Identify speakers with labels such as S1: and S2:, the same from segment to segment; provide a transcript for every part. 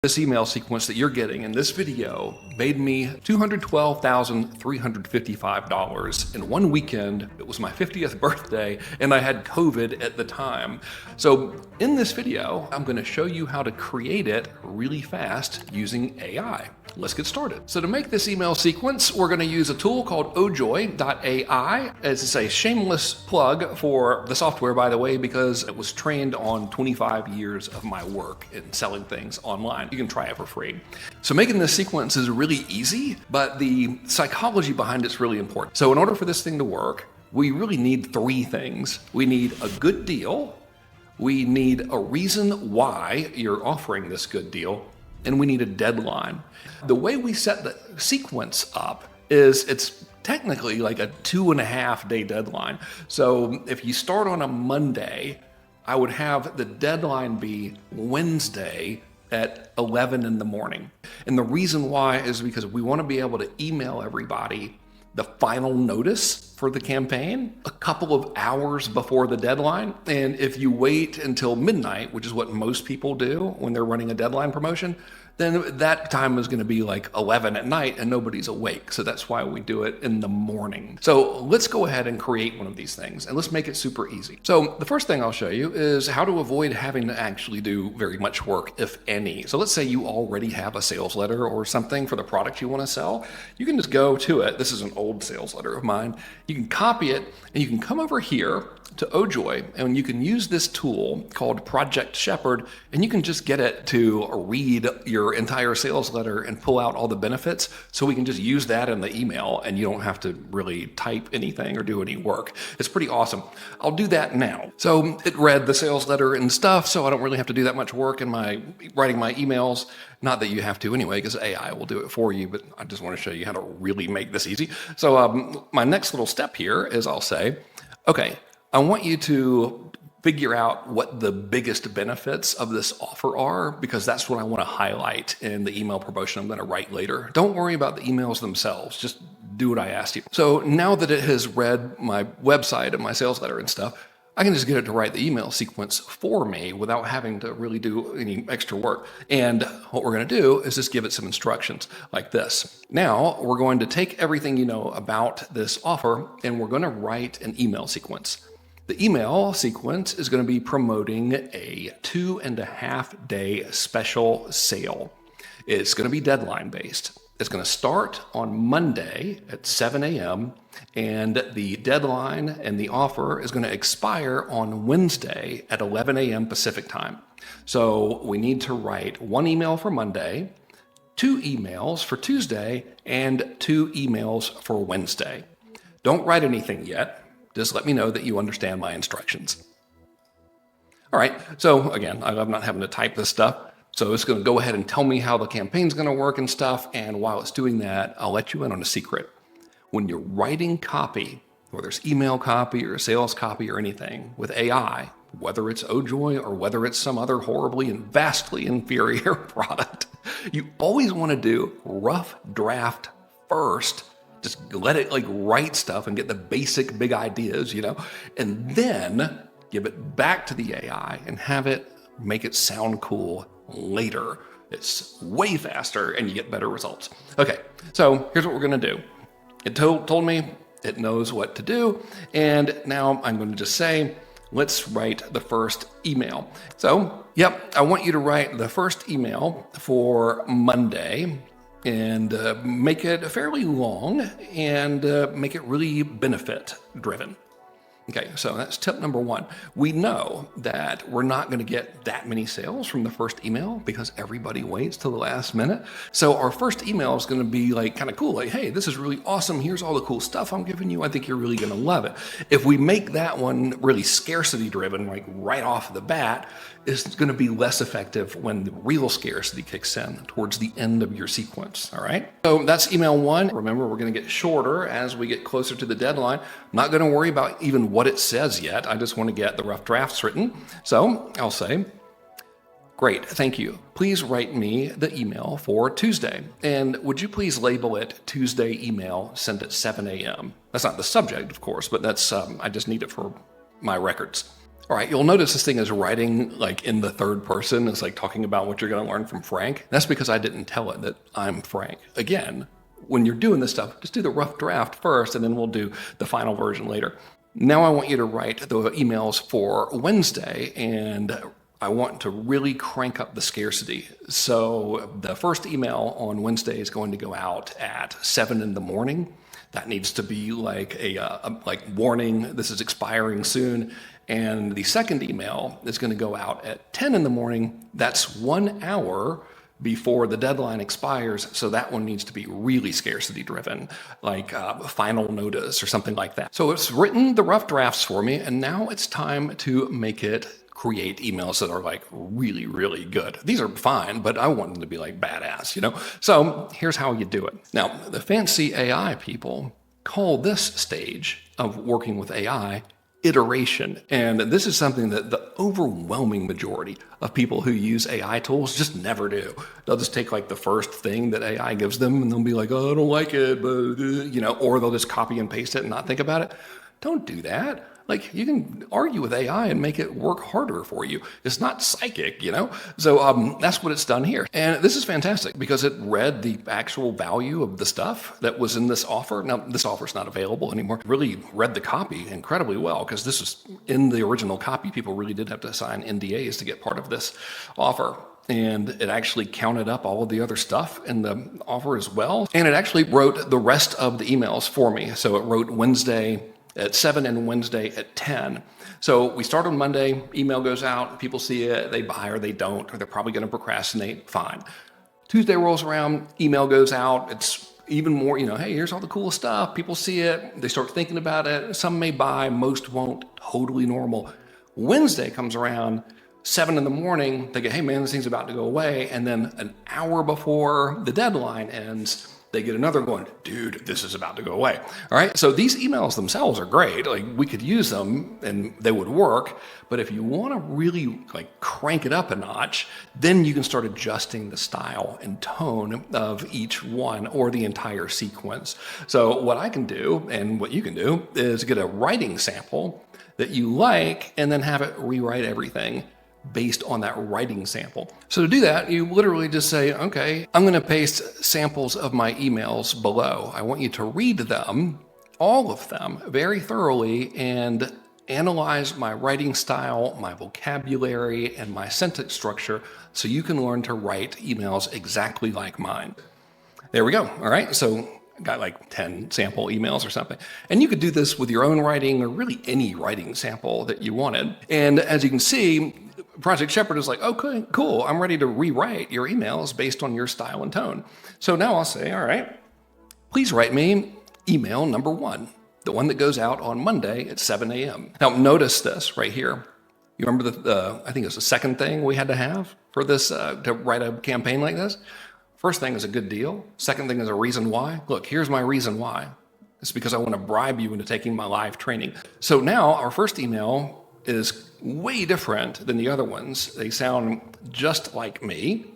S1: This email sequence that you're getting in this video made me $212,355 in one weekend. It was my 50th birthday and I had COVID at the time. So in this video, I'm going to show you how to create it really fast using AI. Let's get started. So to make this email sequence, we're going to use a tool called ojoy.ai. It's a shameless plug for the software, by the way, because it was trained on 25 years of my work in selling things online. You can try it for free. So making this sequence is really easy, but the psychology behind it's really important. So in order for this thing to work, we really need three things. We need a good deal, we need a reason why you're offering this good deal, and we need a deadline. The way we set the sequence up is it's technically like a 2.5 day deadline. So if you start on a Monday, I would have the deadline be Wednesday at 11 in the morning. And the reason why is because we want to be able to email everybody the final notice for the campaign a couple of hours before the deadline. And if you wait until midnight, which is what most people do when they're running a deadline promotion, then that time is going to be like 11 at night and nobody's awake. So that's why we do it in the morning. So let's go ahead and create one of these things and let's make it super easy. So the first thing I'll show you is how to avoid having to actually do very much work, if any. So let's say you already have a sales letter or something for the product you want to sell. You can just go to it. This is an old sales letter of mine. You can copy it and you can come over here to Ojoy and you can use this tool called Project Shepherd and you can just get it to read your entire sales letter and pull out all the benefits, so we can just use that in the email and you don't have to really type anything or do any work. It's pretty awesome. I'll do that now. So it read the sales letter and stuff, so I don't really have to do that much work in my writing my emails. Not that you have to anyway, because AI will do it for you, but I just want to show you how to really make this easy. So my next little step here is I'll say, okay, I want you to figure out what the biggest benefits of this offer are, because that's what I want to highlight in the email promotion I'm going to write later. Don't worry about the emails themselves. Just do what I asked you. So now that it has read my website and my sales letter and stuff, I can just get it to write the email sequence for me without having to really do any extra work. And what we're going to do is just give it some instructions like this. Now we're going to take everything you know about this offer and we're going to write an email sequence. The email sequence is going to be promoting a 2.5 day special sale. It's going to be deadline based. It's going to start on Monday at 7 a.m. and the deadline and the offer is going to expire on Wednesday at 11 a.m. Pacific time. So we need to write one email for Monday, 2 emails for Tuesday, and 2 emails for Wednesday. Don't write anything yet. Just let me know that you understand my instructions. All right, so again, I'm not having to type this stuff. So it's going to go ahead and tell me how the campaign's going to work and stuff. And while it's doing that, I'll let you in on a secret. When you're writing copy, whether it's email copy or sales copy or anything with AI, whether it's Ojoy or whether it's some other horribly and vastly inferior product, you always want to do rough draft first. Just let it write stuff and get the basic big ideas, and then give it back to the AI and have it make it sound cool later. It's way faster and you get better results. Okay, so here's what we're going to do. It told me it knows what to do. And now I'm going to just say, let's write the first email. So, yep, I want you to write the first email for Monday and make it fairly long and make it really benefit driven. Okay, so that's tip number 1. We know that we're not going to get that many sales from the first email because everybody waits till the last minute. So our first email is going to be kind of cool. Hey, this is really awesome. Here's all the cool stuff I'm giving you. I think you're really going to love it. If we make that one really scarcity driven, right off the bat, it's going to be less effective when the real scarcity kicks in towards the end of your sequence. All right. So that's email 1. Remember, we're going to get shorter as we get closer to the deadline. I'm not going to worry about even what it says yet. I just want to get the rough drafts written. So I'll say, great, thank you. Please write me the email for Tuesday. And would you please label it Tuesday email sent at 7 a.m. That's not the subject, of course, but that's I just need it for my records. All right, you'll notice this thing is writing like in the third person. It's like talking about what you're going to learn from Frank. That's because I didn't tell it that I'm Frank. Again, when you're doing this stuff, just do the rough draft first, and then we'll do the final version later. Now I want you to write the emails for Wednesday, and I want to really crank up the scarcity. So the first email on Wednesday is going to go out at 7 in the morning. That needs to be like like warning, this is expiring soon. And the second email is going to go out at 10 in the morning. That's 1 hour before the deadline expires. So that one needs to be really scarcity driven, like final notice or something like that. So it's written the rough drafts for me, and now it's time to make it create emails that are like really, really good. These are fine, but I want them to be like badass, you know? So here's how you do it. Now, the fancy AI people call this stage of working with AI iteration. And this is something that the overwhelming majority of people who use AI tools just never do. They'll just take like the first thing that AI gives them and they'll be like, oh, I don't like it, but, you know, or they'll just copy and paste it and not think about it. Don't do that. Like, you can argue with AI and make it work harder for you. It's not psychic, you know? So that's what it's done here. And this is fantastic because it read the actual value of the stuff that was in this offer. Now, this offer is not available anymore. It really read the copy incredibly well because this is in the original copy. People really did have to sign NDAs to get part of this offer. And it actually counted up all of the other stuff in the offer as well. And it actually wrote the rest of the emails for me. So it wrote Wednesday at 7 and Wednesday at 10. So we start on Monday, email goes out, people see it, they buy or they don't, or they're probably going to procrastinate, fine. Tuesday rolls around, email goes out, it's even more, you know, hey, here's all the cool stuff, people see it, they start thinking about it, some may buy, most won't, totally normal. Wednesday comes around, 7 in the morning, they go, hey man, this thing's about to go away, and then an hour before the deadline ends, they get another going, dude, this is about to go away. All right. So these emails themselves are great. Like, we could use them and they would work. But if you want to really like crank it up a notch, then you can start adjusting the style and tone of each one or the entire sequence. So what I can do and what you can do is get a writing sample that you like and then have it rewrite everything based on that writing sample. So to do that, you literally just say, okay, I'm going to paste samples of my emails below. I want you to read them, all of them, very thoroughly and analyze my writing style, my vocabulary, and my sentence structure so you can learn to write emails exactly like mine. There we go. All right. So got like 10 sample emails or something. And you could do this with your own writing or really any writing sample that you wanted. And as you can see, Project Shepherd is like, okay, cool. I'm ready to rewrite your emails based on your style and tone. So now I'll say, all right, please write me email number 1, the one that goes out on Monday at 7 a.m. Now notice this right here. You remember I think it's the second thing we had to have for this, to write a campaign like this? First thing is a good deal. Second thing is a reason why. Look, here's my reason why. It's because I want to bribe you into taking my live training. So now our first email is way different than the other ones. They sound just like me.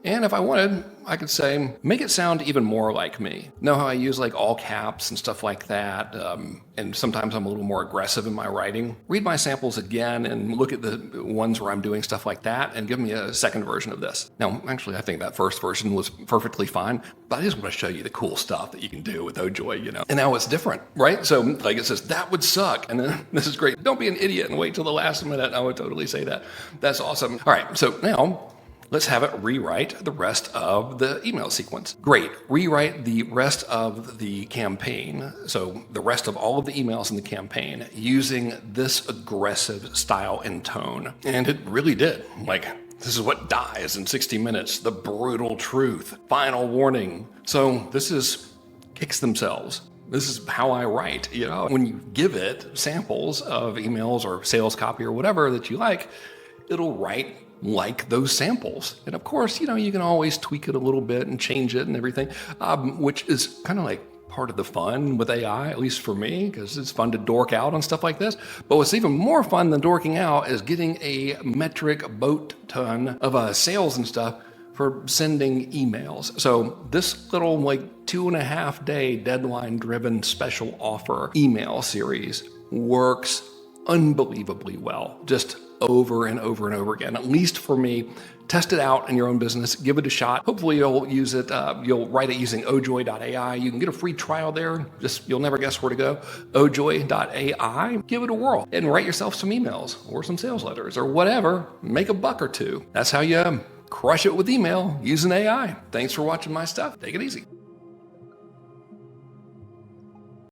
S1: And if I wanted, I could say, make it sound even more like me. Know how I use like all caps and stuff like that? And sometimes I'm a little more aggressive in my writing. Read my samples again and look at the ones where I'm doing stuff like that and give me a second version of this. Now, actually, I think that first version was perfectly fine, but I just want to show you the cool stuff that you can do with Ojoy, you know. And now it's different, right? So like it says, that would suck. And then this is great. Don't be an idiot and wait till the last minute. I would totally say that. That's awesome. All right, so now let's have it rewrite the rest of the email sequence. Great. Rewrite the rest of the campaign. So the rest of all of the emails in the campaign using this aggressive style and tone. And it really did. Like, this is what dies in 60 minutes. The brutal truth. Final warning. So this is kicks themselves. This is how I write, you know. When you give it samples of emails or sales copy or whatever that you like, it'll write like those samples. And of course, you know, you can always tweak it a little bit and change it and everything, which is kind of like part of the fun with AI, at least for me, because it's fun to dork out on stuff like this. But what's even more fun than dorking out is getting a metric boat ton of sales and stuff for sending emails. So this little like 2.5 day deadline driven special offer email series works unbelievably well, just over and over and over again, at least for me. Test it out in your own business, give it a shot. Hopefully you'll use it, you'll write it using ojoy.ai. You can get a free trial there, you'll never guess where to go, ojoy.ai. Give it a whirl and write yourself some emails or some sales letters or whatever, make a buck or two. That's how you crush it with email using AI. Thanks for watching my stuff. Take it easy.